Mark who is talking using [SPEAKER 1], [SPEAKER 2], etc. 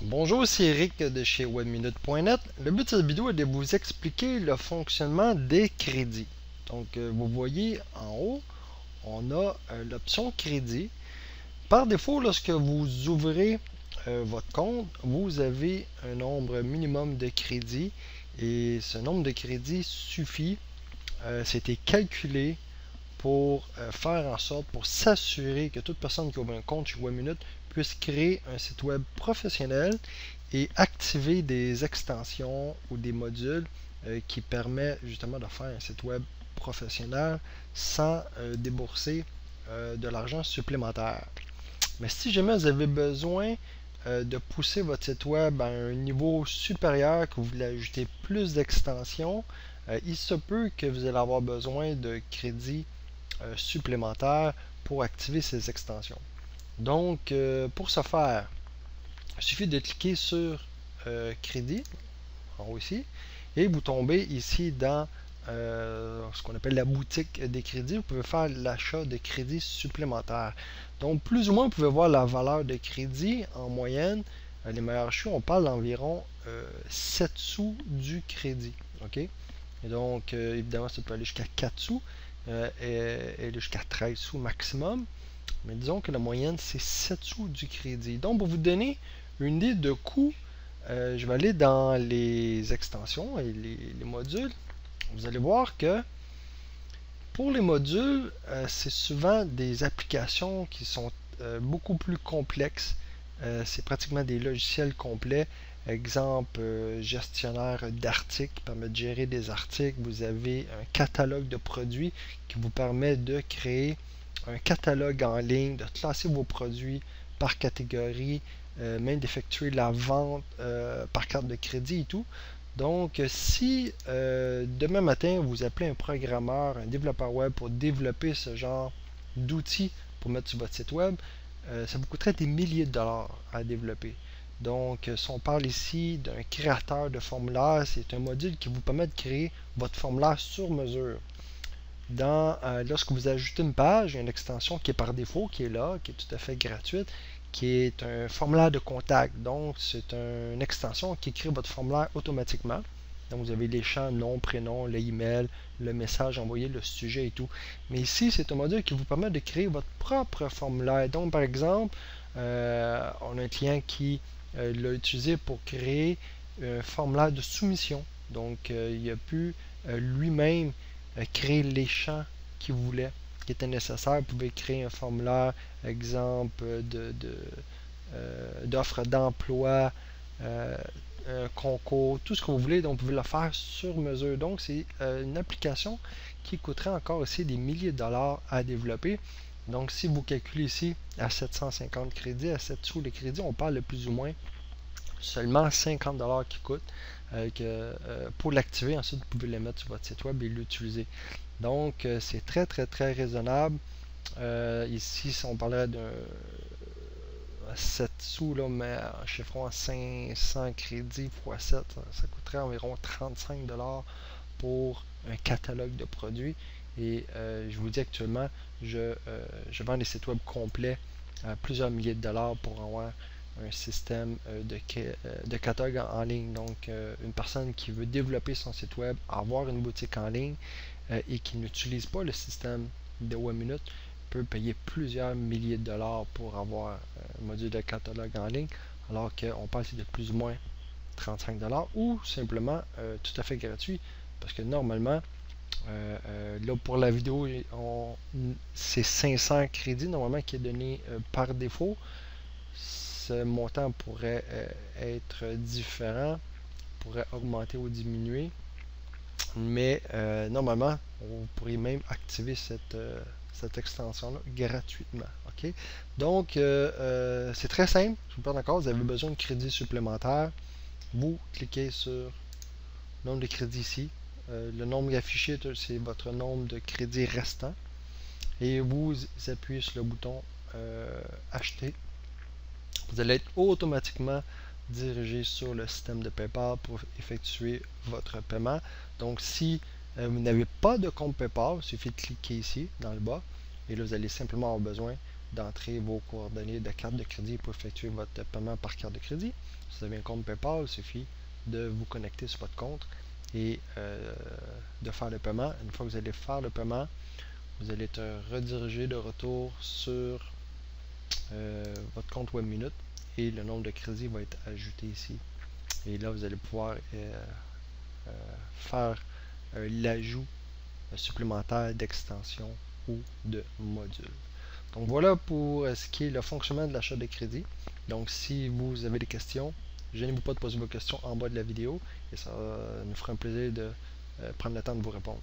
[SPEAKER 1] Bonjour, c'est Eric de chez webminute.net. Le but de cette vidéo est de vous expliquer le fonctionnement des crédits. Vous voyez en haut, on a l'option crédit. Par défaut, lorsque vous ouvrez votre compte, vous avez un nombre minimum de crédits et ce nombre de crédits suffit. C'était calculé pour faire en sorte, pour s'assurer que toute personne qui ouvre un compte chez Webminute puisse créer un site web professionnel et activer des extensions ou des modules qui permettent justement de faire un site web professionnel sans débourser de l'argent supplémentaire. Mais si jamais vous avez besoin de pousser votre site web à un niveau supérieur, que vous voulez ajouter plus d'extensions, il se peut que vous allez avoir besoin de crédits supplémentaires pour activer ces extensions. Pour ce faire, il suffit de cliquer sur crédit, en haut ici, et vous tombez ici dans ce qu'on appelle la boutique des crédits. Vous pouvez faire l'achat de crédits supplémentaires. Donc, plus ou moins, vous pouvez voir la valeur de crédit en moyenne. Les meilleurs choix, on parle d'environ 7 sous du crédit. OK? Et donc, évidemment, ça peut aller jusqu'à 4 sous et jusqu'à 13 sous maximum. Mais disons que la moyenne, c'est 7 sous du crédit. Donc, pour vous donner une idée de coût, je vais aller dans les extensions et les modules. Vous allez voir que pour les modules, c'est souvent des applications qui sont beaucoup plus complexes. C'est pratiquement des logiciels complets. Exemple, gestionnaire d'articles qui permet de gérer des articles. Vous avez un catalogue de produits qui vous permet de créer un catalogue en ligne, de classer vos produits par catégorie, même d'effectuer la vente par carte de crédit et tout. Donc, si demain matin, vous appelez un programmeur, un développeur web pour développer ce genre d'outils pour mettre sur votre site web, ça vous coûterait des milliers de dollars à développer. Donc, si on parle ici d'un créateur de formulaire, c'est un module qui vous permet de créer votre formulaire sur mesure. Lorsque vous ajoutez une page, il y a une extension qui est par défaut, qui est là, qui est tout à fait gratuite, qui est un formulaire de contact. Donc, c'est une extension qui crée votre formulaire automatiquement. Donc, vous avez les champs nom, prénom, l'email, le message envoyé, le sujet et tout. Mais ici, c'est un module qui vous permet de créer votre propre formulaire. Donc, par exemple, on a un client qui l'a utilisé pour créer un formulaire de soumission. Donc, il a pu lui-même créer les champs qu'il voulait, qui étaient nécessaires. Vous pouvez créer un formulaire, exemple, d'offres d'emploi, un concours, tout ce que vous voulez. Donc, vous pouvez le faire sur mesure. Donc, c'est une application qui coûterait encore aussi des milliers de dollars à développer. Donc, si vous calculez ici à 750 crédits, à 7 sous les crédits, on parle de plus ou moins seulement 50 dollars qui coûte pour l'activer. Ensuite, vous pouvez le mettre sur votre site web et l'utiliser. Donc, c'est très, très, très raisonnable. Ici, si on parlait d'un 7 sous, là, mais en chiffrant 500 crédits x 7, ça coûterait environ 35 dollars pour un catalogue de produits. Et je vous dis actuellement, je vends des sites web complets à plusieurs milliers de dollars pour avoir un système de catalogue en ligne. Donc, une personne qui veut développer son site web, avoir une boutique en ligne et qui n'utilise pas le système de Webminute peut payer plusieurs milliers de dollars pour avoir un module de catalogue en ligne, alors qu'on passe de plus ou moins 35 dollars ou simplement tout à fait gratuit, parce que normalement, là pour la vidéo, c'est 500 crédits normalement qui est donné par défaut. Ce montant pourrait être différent, pourrait augmenter ou diminuer, mais normalement, vous pourriez même activer cette extension-là gratuitement. OK? Donc, c'est très simple. Je vous parle encore, vous avez besoin de crédits supplémentaires. Vous cliquez sur le nombre de crédits ici. Le nombre affiché, c'est votre nombre de crédits restants. Et vous appuyez sur le bouton Acheter. Vous allez être automatiquement dirigé sur le système de PayPal pour effectuer votre paiement. Donc, si vous n'avez pas de compte PayPal, il suffit de cliquer ici dans le bas et là, vous allez simplement avoir besoin d'entrer vos coordonnées de carte de crédit pour effectuer votre paiement par carte de crédit. Si vous avez un compte PayPal, il suffit de vous connecter sur votre compte et de faire le paiement. Une fois que vous allez faire le paiement, vous allez être redirigé de retour sur votre compte WebMinute et le nombre de crédits va être ajouté ici. Et là, vous allez pouvoir faire l'ajout supplémentaire d'extension ou de module. Donc voilà pour ce qui est le fonctionnement de l'achat de crédit. Donc si vous avez des questions, gênez-vous pas de poser vos questions en bas de la vidéo et ça nous fera un plaisir de prendre le temps de vous répondre.